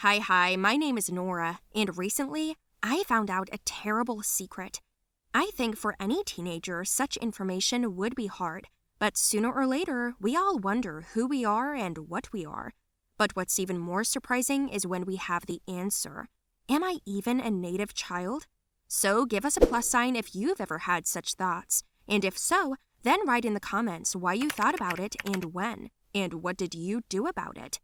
Hi, my name is Nora, and recently, I found out a terrible secret. I think for any teenager, such information would be hard, but sooner or later, we all wonder who we are and what we are. But what's even more surprising is when we have the answer. Am I even a native child? So give us a plus sign if you've ever had such thoughts. And if so, then write in the comments why you thought about it and when, and what did you do about it.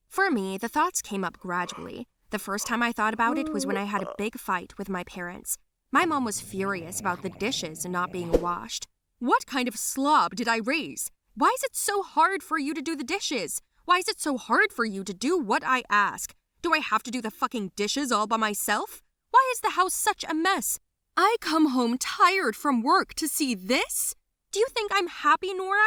For me, the thoughts came up gradually. The first time I thought about it was when I had a big fight with my parents. My mom was furious about the dishes not being washed. What kind of slob did I raise? Why is it so hard for you to do the dishes? Why is it so hard for you to do what I ask? Do I have to do the fucking dishes all by myself? Why is the house such a mess? I come home tired from work to see this? Do you think I'm happy, Nora?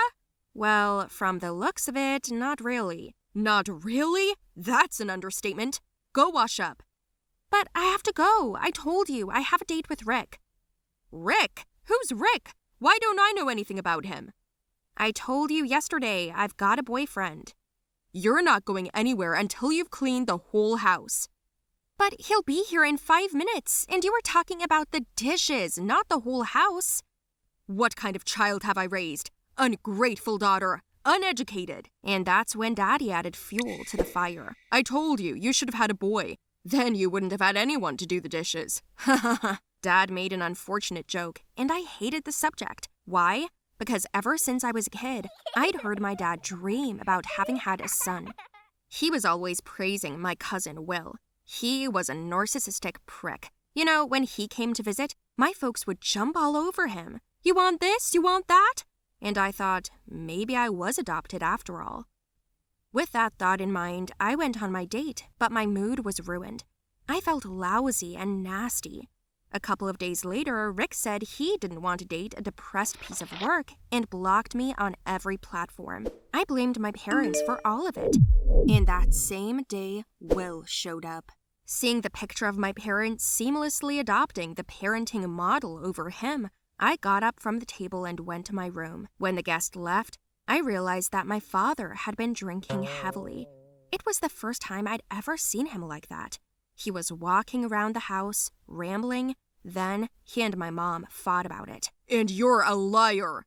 Well, from the looks of it, not really. Not really? That's an understatement. Go wash up. But I have to go. I told you, I have a date with Rick. Rick? Who's Rick? Why don't I know anything about him? I told you yesterday, I've got a boyfriend. You're not going anywhere until you've cleaned the whole house. But he'll be here in 5 minutes, and you were talking about the dishes, not the whole house. What kind of child have I raised? Ungrateful daughter. Uneducated. And that's when Daddy added fuel to the fire. I told you, you should have had a boy. Then you wouldn't have had anyone to do the dishes. Ha ha ha. Dad made an unfortunate joke, and I hated the subject. Why? Because ever since I was a kid, I'd heard my dad dream about having had a son. He was always praising my cousin Will. He was a narcissistic prick. You know, when he came to visit, my folks would jump all over him. You want this? You want that? And I thought, maybe I was adopted after all. With that thought in mind, I went on my date, but my mood was ruined. I felt lousy and nasty. A couple of days later, Rick said he didn't want to date a depressed piece of work and blocked me on every platform. I blamed my parents for all of it. And that same day, Will showed up. Seeing the picture of my parents seamlessly adopting the parenting model over him, I got up from the table and went to my room. When the guest left, I realized that my father had been drinking heavily. It was the first time I'd ever seen him like that. He was walking around the house, rambling. Then he and my mom fought about it. And you're a liar.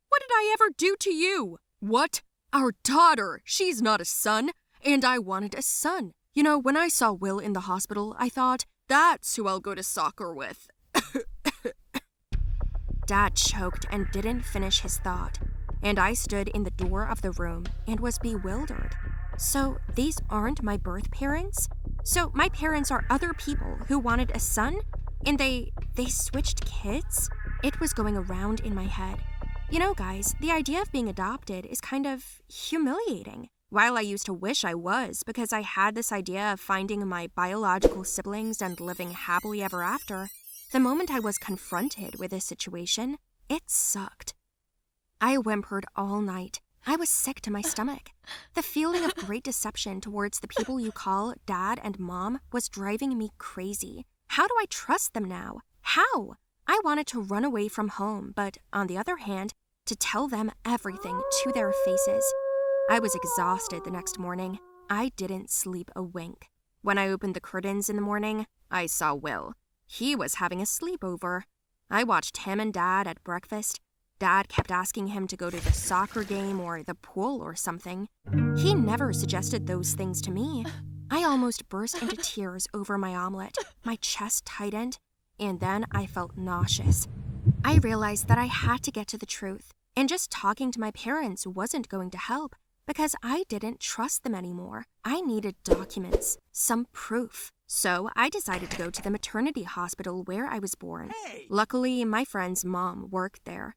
What did I ever do to you? What? Our daughter. She's not a son. And I wanted a son. You know, when I saw Will in the hospital, I thought, that's who I'll go to soccer with. Dad choked and didn't finish his thought, and I stood in the door of the room and was bewildered. So these aren't my birth parents? So my parents are other people who wanted a son? And they switched kids? It was going around in my head. You know, guys, the idea of being adopted is kind of humiliating. While I used to wish I was, because I had this idea of finding my biological siblings and living happily ever after, the moment I was confronted with this situation, it sucked. I whimpered all night. I was sick to my stomach. The feeling of great deception towards the people you call Dad and Mom was driving me crazy. How do I trust them now? How? I wanted to run away from home, but on the other hand, to tell them everything to their faces. I was exhausted the next morning. I didn't sleep a wink. When I opened the curtains in the morning, I saw Will. He was having a sleepover. I watched him and Dad at breakfast. Dad kept asking him to go to the soccer game or the pool or something. He never suggested those things to me. I almost burst into tears over my omelet. My chest tightened, and then I felt nauseous. I realized that I had to get to the truth, and just talking to my parents wasn't going to help because I didn't trust them anymore. I needed documents, some proof. So I decided to go to the maternity hospital where I was born. Luckily, my friend's mom worked there.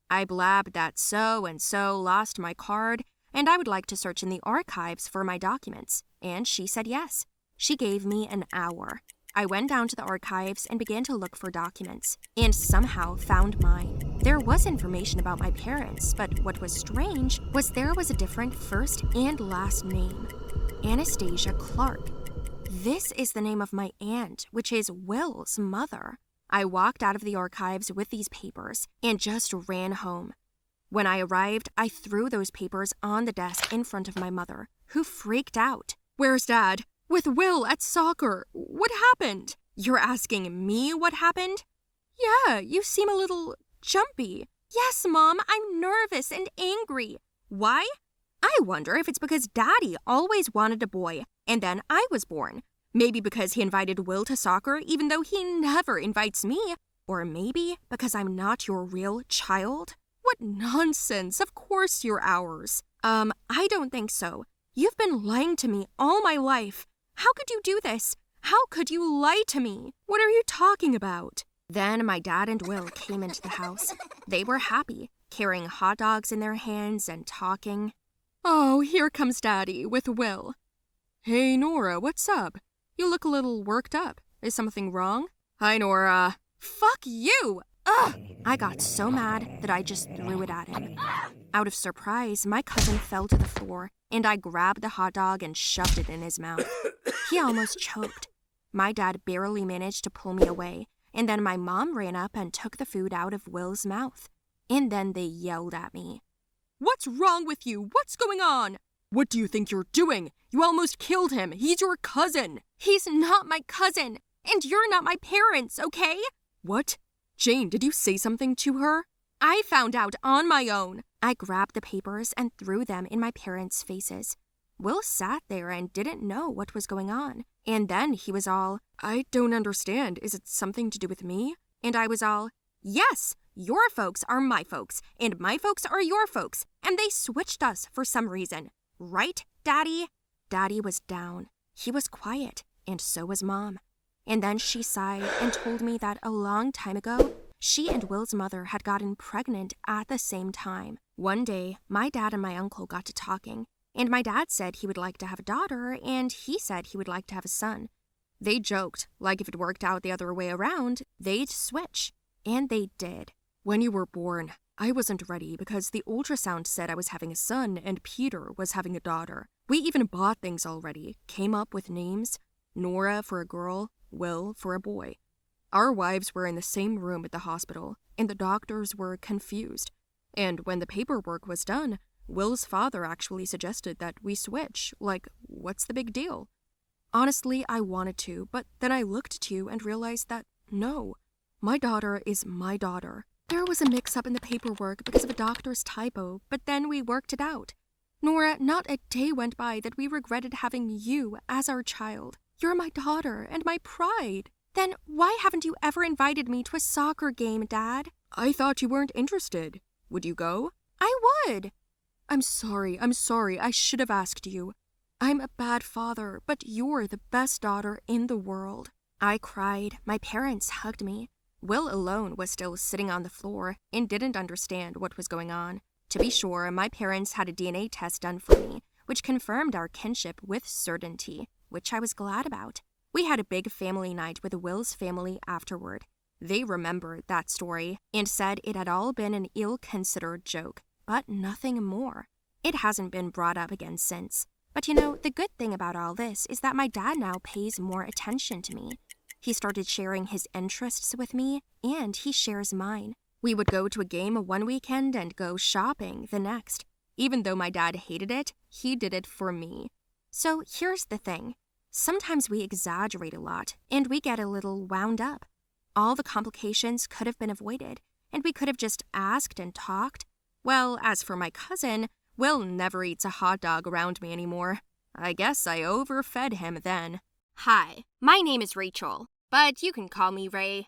I blabbed that so-and-so lost my card, and I would like to search in the archives for my documents, and she said yes. She gave me an hour. I went down to the archives and began to look for documents, and somehow found mine. There was information about my parents, but what was strange was there was a different first and last name. Anastasia Clark. This is the name of my aunt, which is Will's mother. I walked out of the archives with these papers and just ran home. When I arrived, I threw those papers on the desk in front of my mother, who freaked out. Where's Dad? With Will at soccer. What happened? You're asking me what happened? Yeah, you seem a little jumpy. Yes, Mom, I'm nervous and angry. Why? I wonder if it's because Daddy always wanted a boy, and then I was born. Maybe because he invited Will to soccer even though he never invites me. Or maybe because I'm not your real child? What nonsense. Of course you're ours. I don't think so. You've been lying to me all my life. How could you do this? How could you lie to me? What are you talking about? Then my dad and Will came into the house. They were happy, carrying hot dogs in their hands and talking. Oh, here comes Daddy with Will. Hey, Nora, what's up? You look a little worked up. Is something wrong? Hi, Nora. Fuck you! Ugh! I got so mad that I just threw it at him. Out of surprise, my cousin fell to the floor, and I grabbed the hot dog and shoved it in his mouth. He almost choked. My dad barely managed to pull me away, and then my mom ran up and took the food out of Will's mouth. And then they yelled at me. What's wrong with you? What's going on? What do you think you're doing? You almost killed him. He's your cousin. He's not my cousin. And you're not my parents, okay? What? Jane, did you say something to her? I found out on my own. I grabbed the papers and threw them in my parents' faces. Will sat there and didn't know what was going on. And then he was all, I don't understand. Is it something to do with me? And I was all, yes, your folks are my folks, and my folks are your folks, and they switched us for some reason. Right, Daddy? Daddy was down. He was quiet, and so was Mom. And then she sighed and told me that a long time ago, she and Will's mother had gotten pregnant at the same time. One day, my dad and my uncle got to talking, and my dad said he would like to have a daughter, and he said he would like to have a son. They joked, like if it worked out the other way around, they'd switch. And they did. When you were born, I wasn't ready because the ultrasound said I was having a son and Peter was having a daughter. We even bought things already, came up with names. Nora for a girl, Will for a boy. Our wives were in the same room at the hospital, and the doctors were confused. And when the paperwork was done, Will's father actually suggested that we switch. Like, what's the big deal? Honestly, I wanted to, but then I looked at you and realized that, no, my daughter is my daughter. There was a mix-up in the paperwork because of a doctor's typo, but then we worked it out. Nora, not a day went by that we regretted having you as our child. You're my daughter and my pride. Then why haven't you ever invited me to a soccer game, Dad? I thought you weren't interested. Would you go? I would. I'm sorry. I should have asked you. I'm a bad father, but you're the best daughter in the world. I cried. My parents hugged me. Will alone was still sitting on the floor and didn't understand what was going on. To be sure, my parents had a DNA test done for me, which confirmed our kinship with certainty, which I was glad about. We had a big family night with Will's family afterward. They remembered that story and said it had all been an ill-considered joke, but nothing more. It hasn't been brought up again since. But you know, the good thing about all this is that my dad now pays more attention to me. He started sharing his interests with me, and he shares mine. We would go to a game one weekend and go shopping the next. Even though my dad hated it, he did it for me. So here's the thing. Sometimes we exaggerate a lot, and we get a little wound up. All the complications could have been avoided, and we could have just asked and talked. Well, as for my cousin, Will never eats a hot dog around me anymore. I guess I overfed him then. Hi, my name is Rachel, but you can call me Ray.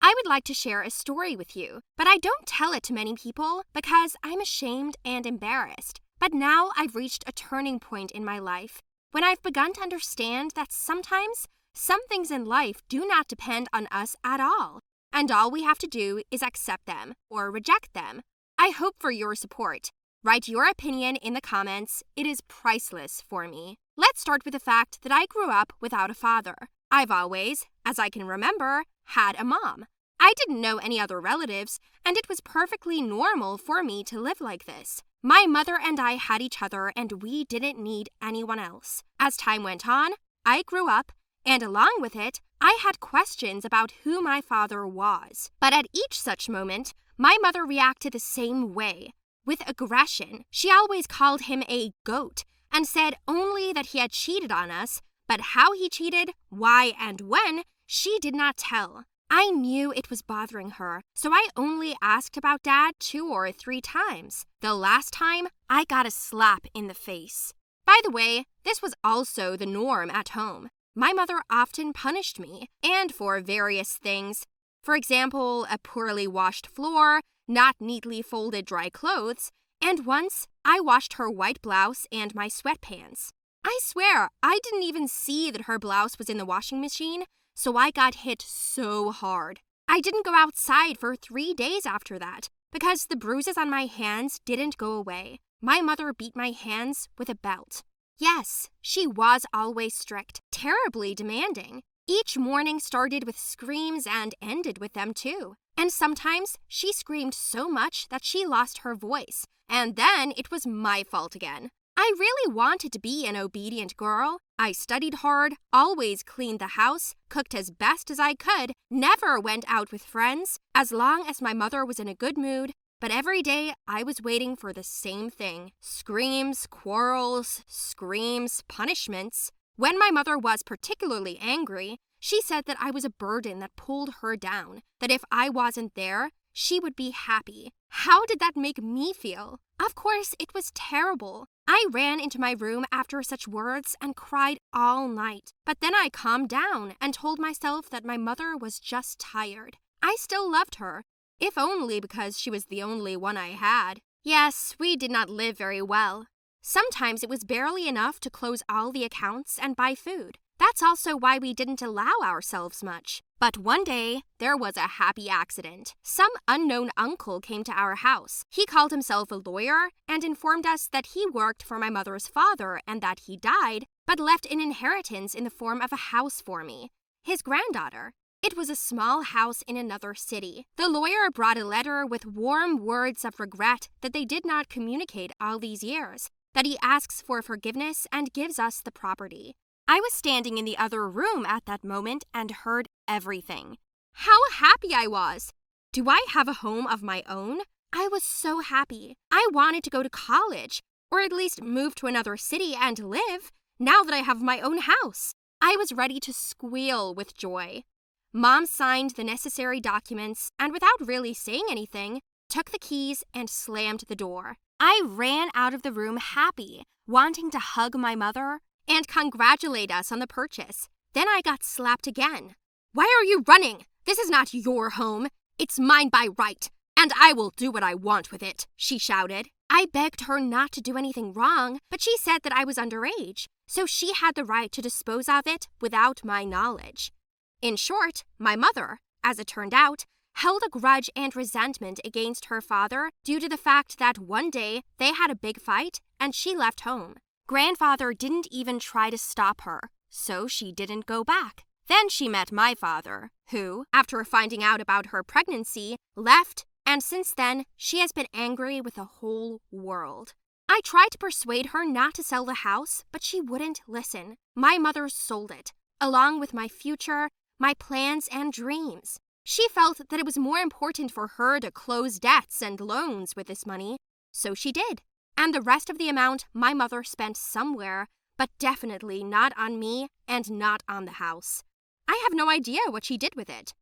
I would like to share a story with you, but I don't tell it to many people because I'm ashamed and embarrassed. But now I've reached a turning point in my life when I've begun to understand that sometimes some things in life do not depend on us at all, and all we have to do is accept them or reject them. I hope for your support. Write your opinion in the comments. It is priceless for me. Let's start with the fact that I grew up without a father. I've always, as I can remember, had a mom. I didn't know any other relatives, and it was perfectly normal for me to live like this. My mother and I had each other, and we didn't need anyone else. As time went on, I grew up, and along with it, I had questions about who my father was. But at each such moment, my mother reacted the same way. With aggression, she always called him a goat and said only that he had cheated on us, But how he cheated, why, and when, she did not tell. I knew it was bothering her, so I only asked about Dad 2 or 3 times. The last time, I got a slap in the face. By the way, this was also the norm at home. My mother often punished me, and for various things. For example, a poorly washed floor, not neatly folded dry clothes, and once I washed her white blouse and my sweatpants. I swear, I didn't even see that her blouse was in the washing machine, so I got hit so hard. I didn't go outside for 3 days after that because the bruises on my hands didn't go away. My mother beat my hands with a belt. Yes, she was always strict, terribly demanding. Each morning started with screams and ended with them too. And sometimes she screamed so much that she lost her voice, and then it was my fault again. I really wanted to be an obedient girl. I studied hard, always cleaned the house, cooked as best as I could, never went out with friends, as long as my mother was in a good mood. But every day I was waiting for the same thing. Screams, quarrels, screams, punishments. When my mother was particularly angry, she said that I was a burden that pulled her down, that if I wasn't there, she would be happy. How did that make me feel? Of course, it was terrible. I ran into my room after such words and cried all night. But then I calmed down and told myself that my mother was just tired. I still loved her, if only because she was the only one I had. Yes, we did not live very well. Sometimes it was barely enough to close all the accounts and buy food. That's also why we didn't allow ourselves much. But one day, there was a happy accident. Some unknown uncle came to our house. He called himself a lawyer and informed us that he worked for my mother's father and that he died, but left an inheritance in the form of a house for me, his granddaughter. It was a small house in another city. The lawyer brought a letter with warm words of regret that they did not communicate all these years, that he asks for forgiveness and gives us the property. I was standing in the other room at that moment and heard everything. How happy I was! Do I have a home of my own? I was so happy. I wanted to go to college, or at least move to another city and live, now that I have my own house. I was ready to squeal with joy. Mom signed the necessary documents and without really saying anything, took the keys and slammed the door. I ran out of the room happy, wanting to hug my mother and congratulate us on the purchase. Then I got slapped again. Why are you running? This is not your home. It's mine by right, and I will do what I want with it, she shouted. I begged her not to do anything wrong, but she said that I was underage, so she had the right to dispose of it without my knowledge. In short, my mother, as it turned out, held a grudge and resentment against her father due to the fact that one day they had a big fight and she left home. Grandfather didn't even try to stop her, so she didn't go back. Then she met my father, who, after finding out about her pregnancy, left, and since then, she has been angry with the whole world. I tried to persuade her not to sell the house, but she wouldn't listen. My mother sold it, along with my future, my plans and dreams. She felt that it was more important for her to close debts and loans with this money, so she did. And the rest of the amount my mother spent somewhere, but definitely not on me and not on the house. I have no idea what she did with it.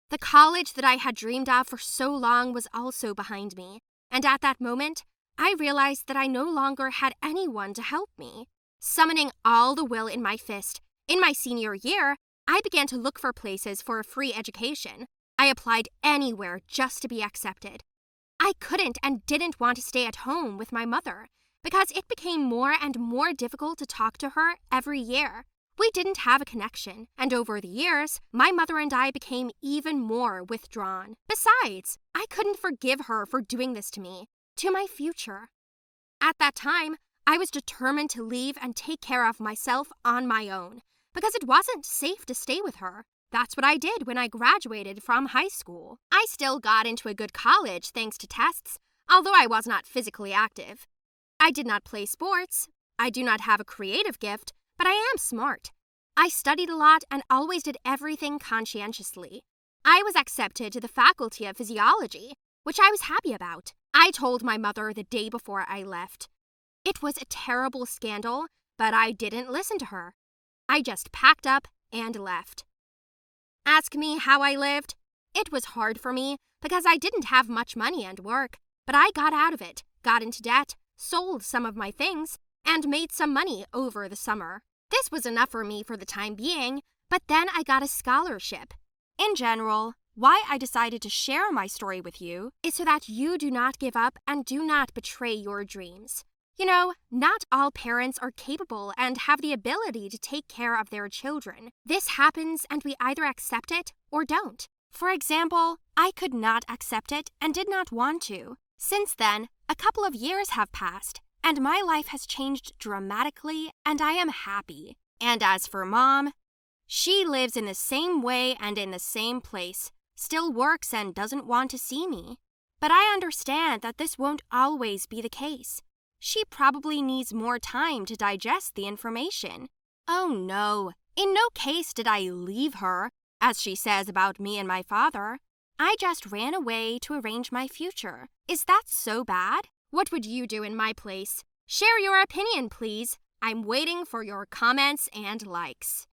The college that I had dreamed of for so long was also behind me, and at that moment, I realized that I no longer had anyone to help me. Summoning all the will in my fist, in my senior year, I began to look for places for a free education. I applied anywhere just to be accepted. I couldn't and didn't want to stay at home with my mother because it became more and more difficult to talk to her every year. We didn't have a connection, and over the years, my mother and I became even more withdrawn. Besides, I couldn't forgive her for doing this to me, to my future. At that time, I was determined to leave and take care of myself on my own because it wasn't safe to stay with her. That's what I did when I graduated from high school. I still got into a good college thanks to tests, although I was not physically active. I did not play sports. I do not have a creative gift, but I am smart. I studied a lot and always did everything conscientiously. I was accepted to the faculty of physiology, which I was happy about. I told my mother the day before I left. It was a terrible scandal, but I didn't listen to her. I just packed up and left. Ask me how I lived? It was hard for me because I didn't have much money and work, but I got out of it, got into debt, sold some of my things, and made some money over the summer. This was enough for me for the time being, but then I got a scholarship. In general, why I decided to share my story with you is so that you do not give up and do not betray your dreams. You know, not all parents are capable and have the ability to take care of their children. This happens and we either accept it or don't. For example, I could not accept it and did not want to. Since then, a couple of years have passed, and my life has changed dramatically, and I am happy. And as for Mom, she lives in the same way and in the same place, still works and doesn't want to see me. But I understand that this won't always be the case. She probably needs more time to digest the information. Oh no, in no case did I leave her, as she says about me and my father. I just ran away to arrange my future. Is that so bad? What would you do in my place? Share your opinion, please. I'm waiting for your comments and likes.